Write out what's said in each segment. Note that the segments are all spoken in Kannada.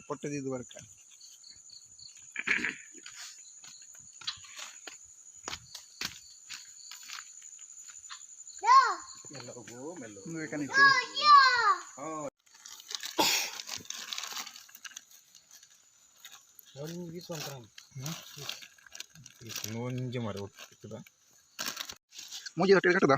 ಪೊಟ್ಟದಿದ್ದು ಬರ್ಕ ಬೇಕನಿತ್ತು ಒಂಜಿ ಮಾರ ಇರ್ತದ ಮೂಜಿ ಹೊಟ್ಟೆ ಕಟ್ಟದ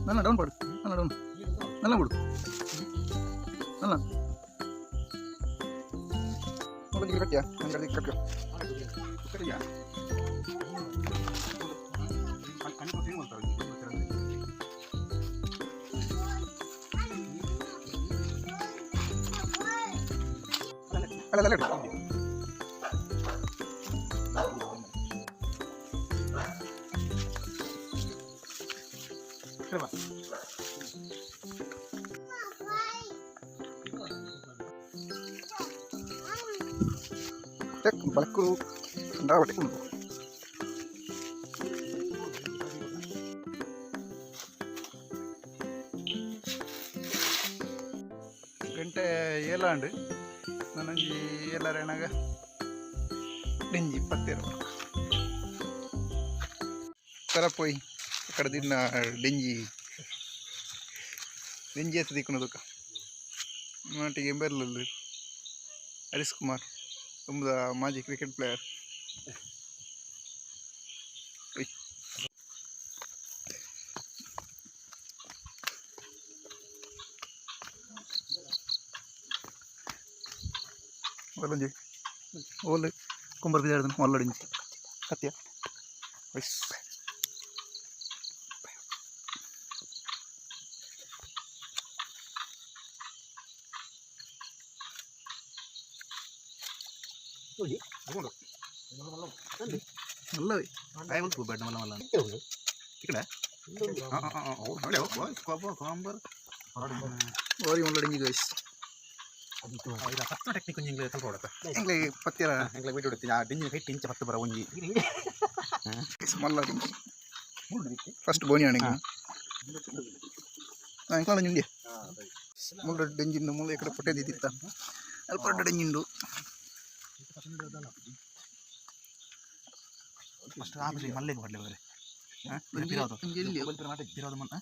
നല്ല ഡൗൺ പാടും നല്ല ഡൗൺ നല്ല കൊടുക്കും നല്ല മുളക് കട്ടിയാ അങ്ങനെ കട്ടിയോ കട്ടിയാ അല്ല അല്ല balakku ndawa tekun ಗಂಟೆ ಏಲಾಂಡು ನನಂಜಿ ಎಲ್ಲರೇನಾಗ ಡೆಂಜಿ ಪತ್ತೇರು ತರ ಪೋಯಿ ಅక్కడ ದಿನ ಡೆಂಜಿ ಎತ್ತ ದಿಕ್ಕುನದಕ್ಕ ನಾಟಿಗೆ ಎಂಬರ್ಲಲ್ಲಿ ಹರೀಶ್ ಕುಮಾರ್ ತುಂಬ ಮಾಜಿ ಕ್ರಿಕೆಟ್ ಪ್ಲೇಯರ್ ಒಲ್ಲಂಜಿ ಓಲ್ ಕುಂಬರ್ ಬಿದ್ದಾಡ್ದು ಒಲ್ಲಡಿಂಜಿ ಕತ್ಯ ವಯಸ್ నల్లవి కాయవలసి బెడ్ మళ్ళీ మళ్ళీ ఇక్కడ ಓರಿ ಒಳ್ಳಡಿಂಗಿ ಗೈಸ್ ಫಸ್ಟ್ ಟೆಕ್ನಿಕ್ ಒಂಜಿ ಇಂಗ್ಲೆ ಸ್ವಲ್ಪ ಹೊಡತ ಇಂಗ್ಲೆ ಪತ್ತಿರ ಇಂಗ್ಲೆ ಬಿಟ್ಟು ಹೊಡ್ತೀನಿ ಆ ಡಿಂಜಿ ಕೈ ಟಿಂಚ ಪತ್ತು ಬರ ಒಂಜಿ ಮಲ್ಲಡಿಂಗಿ ಫಸ್ಟ್ ಬೋನಿ ಆಣಿಂಗ ಇಂಕ್ಲ ನಿಂಡಿ ಮುಳ್ಳ ಡೆಂಜಿಂದು ಮುಳ್ಳ ಈ ಕಡೆ ಪೊಟ್ಟೆ ದಿತ್ತ ಅಲ್ಪ ಡೆಂಜಿಂಡು ಫಸ್ಟ್ ಆಮೇಲೆ ಮಲ್ಲೆಗೆ ಬರಲಿ ಬರಲಿ ಬಿರೋದು ಬಿರೋದು ಮನ್ನ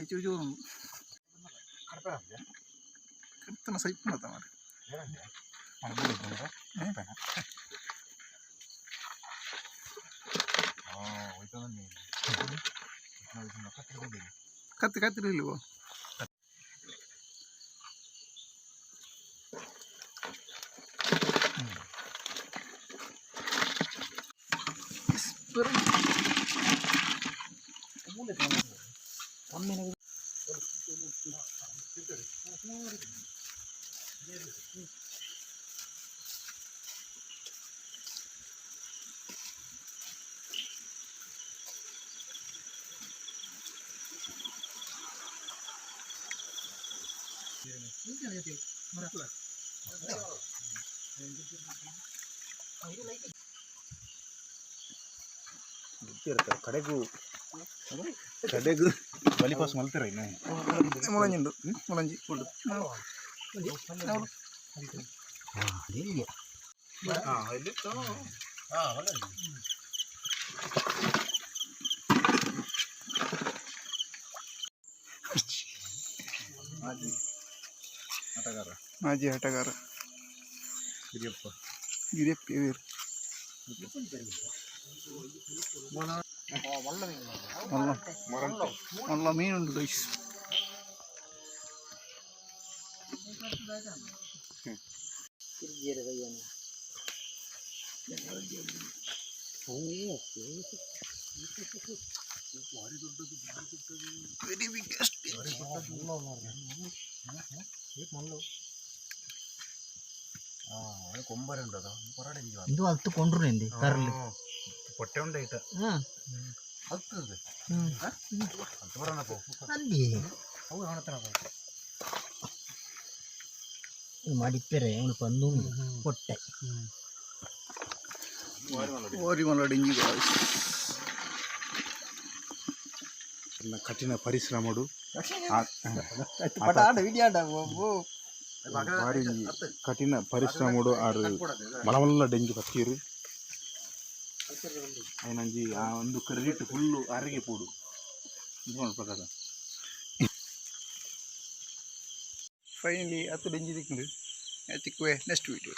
ಚೂರು ಕರ್ತನ ಸೈಪ್ ಮಾತ ಮಾಡಿ ಕತ್ತಿ ಕತ್ತಿರಲಿಲ್ವೋ ಕಡೆಗೂ ಬಲಿಪಾಸ್ ಮಲ್ತಿರ ಮುಳಂಜಿಂದು ಮುಳಂಜಿ ಮಾಜಿ ಆಟಗಾರ ಗಿರಿಯಪ್ಪ ಬೇರು നല്ല മീനുണ്ട് ഗൈസ്. వెరీ బిగ్గెస్ట్ ಇದು ಅಲ್ತುಕೊಂಡ್ರು ನಿಂದಿ ಕರ್ಲಿ ಹೊಟ್ಟೆ ಉಂಡೈತ ಆಗ್ತದೆ ಅಂತ ಬರೋಣಪ್ಪ ಅಲ್ಲಿ ಅವು ಕಾಣತ್ತನ ಮಡಿಪೆರೆ ಅವನು ಬಂದು ಹೊಟ್ಟೆ ఓరిమల డెంగి గాయ్స్. కఠిన పరిశ్రమడు ಭಾರಿ ಕಠಿಣ ಪರಿಶ್ರಮಡು ಆರು ಮಲಮಲ್ಲ ಡೆಂಗಿ ಪತ್ತೀರು అయినంజి ఆ ಒಂದು ಕ್ರೆಡಿಟ್ ಫುಲ್ಲು ಆರಿಗೆ ಪೋಡು ಇದು ಪ್ರಕಾರ ಫೈನಲಿ 10 ഡെഞ്ചി ദിക്കുണ്ട്. എത്തിക്കുവേ നെക്സ്റ്റ് വീഡിയോ.